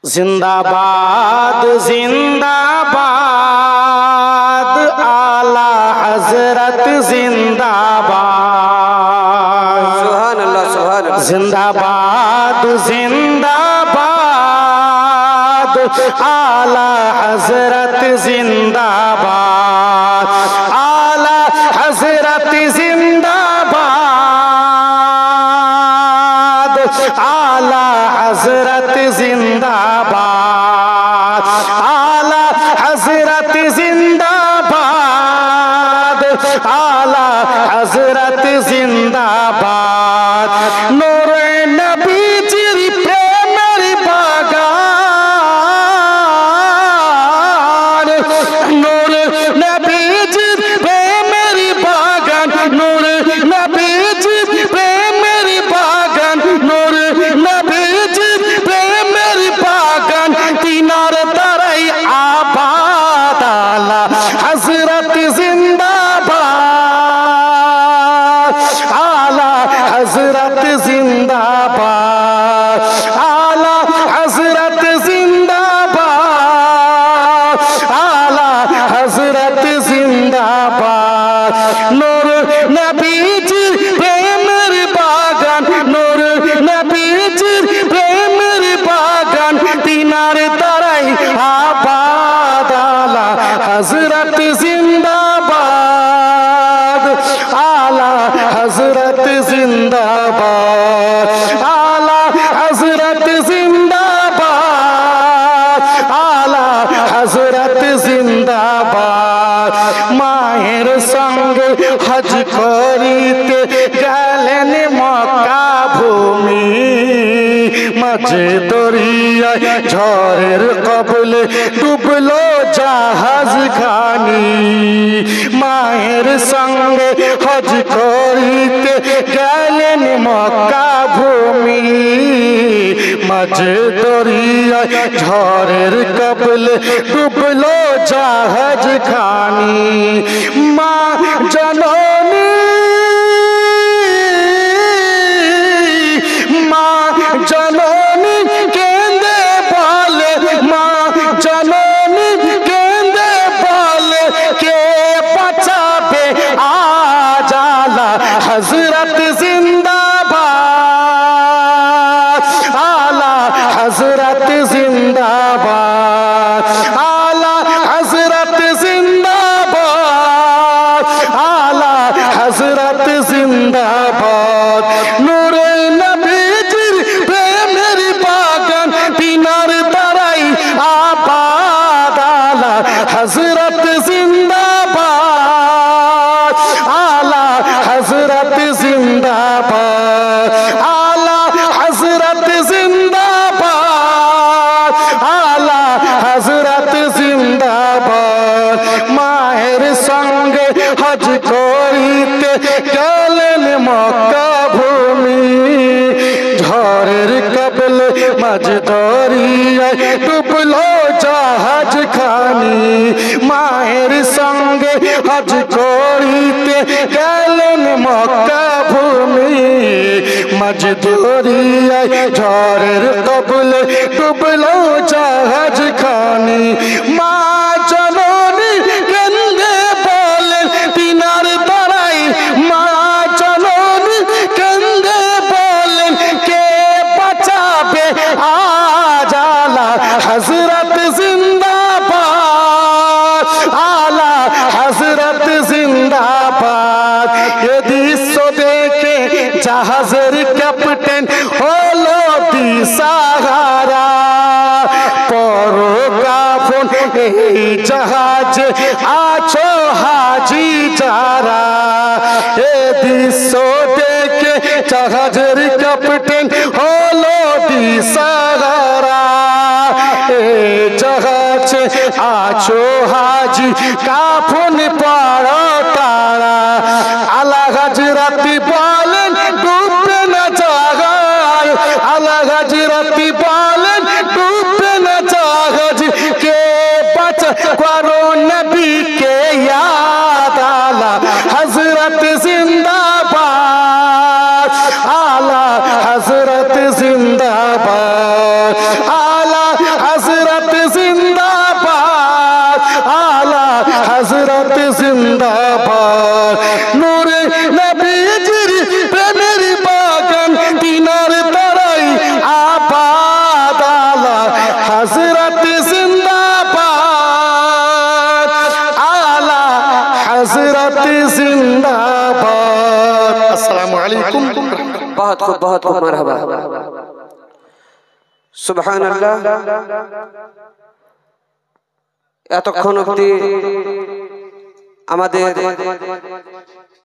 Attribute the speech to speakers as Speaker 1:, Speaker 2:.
Speaker 1: जिंदाबाद जिंदाबाद आला हजरत जिंदाबाद।
Speaker 2: सुभान अल्लाह सुभान अल्लाह।
Speaker 1: जिंदाबाद जिंदाबाद आला हजरत जिंदाबाद। आला हजरत जिंदाबाद आला हजरत जिंदाबाद। आला हजरत जिंदाबाद आला हजरत जिंदाबाद। नूरे नबी जिरी प्रेमर बागान। नूरे नबी जिरी प्रेमर बागान। नूरे नबी जिरी प्रेमर बागान। नूरे नबी जिरी प्रेमर बागान। तीनार दराई आबाद आला हजरत जिंदाबाद। आला हजरत जिंदाबाद। आला हजरत जिंदाबाद। आला हजरत जिंदाबाद। नूर नबी जी प्रेमर बागान। नूर नबी जी प्रेमर बागान। तीनार तराई आबाद आला हजरत जिंदाबाद। आला हजरत जिंदाबाद। आला हजरत जिंदाबाद। आला हजरत जिंदाबाद। माয়ের সঙ্গে হজ করিতে গেলেন মক্কা ভূমি। মাঝে দরিয়ায় ঝড়ের কবলে ডুবলো জাহাজ খানি। মায়ের সঙ্গে হজ করিতে গেলেন মক্কা ভূমি। মাঝে দরিয়ায় ঝড়ের কবলে ডুবলো জাহাজ খানি। মা জননী মা জননী কেঁদে বলে। মা জননী কেঁদে বলে কে বাঁচাবে আজ আলা হযরত জিন্দাবাদ। আলা হযরত জিন্দাবাদ। আলা হযরত জিন্দাবাদ। আলা হযরত জিন্দাবাদ। নূরে নবীজির প্রেমের বাগান। তিনার দ্বারাই আবাদ আলা হযরত জিন্দাবাদ। আলা হযরত জিন্দাবাদ। আলা হযরত জিন্দাবাদ। আলা হযরত জিন্দাবাদ। মায়ের সঙ্গে হজ করিতে গেলেন মক্কা ভূমি। ঝড়ের কবলে মাঝ দরিয়ায় ডুবলো জাহাজ খানি। মায়ের সঙ্গে হজ করিতে গেলেন মক্কা ভূমি। মাঝ দরিয়ায় ঝড়ের কবলে ডুবলো জাহাজ খানি। মা জননী কেঁদে বলেন তিনার দ্বারাই। মা জননী কেঁদে বলেন কে বাঁচাবে আজ আলা হযরত জিন্দাবাদ। আলা হযরত জিন্দাবাদ। এ দৃশ্য দেখে জাহাজের ক্যাপ্টেন হলো দিশাহারা। পরকাফন এই জাহাজে আছো হাজি যারা। এ দৃশ্য দেখে জাহাজের ক্যাপ্টেন হলো দিশাহারা। এ জাহাজে আছো হাজি কাফন পড়ো তারা। আলা হযরত বলেন ডুববে না জাহাজ। আলা হযরত বলেন ডুববে না জাহাজ। কে বাঁচা করো নবী কে ইয়াদ। আলা হযরত জিন্দাবাদ। আলা হযরত জিন্দাবাদ। আলা
Speaker 2: बहुत खूब मरहबा। सुबहानाल्लाह। এতক্ষণ অবধি আমাদের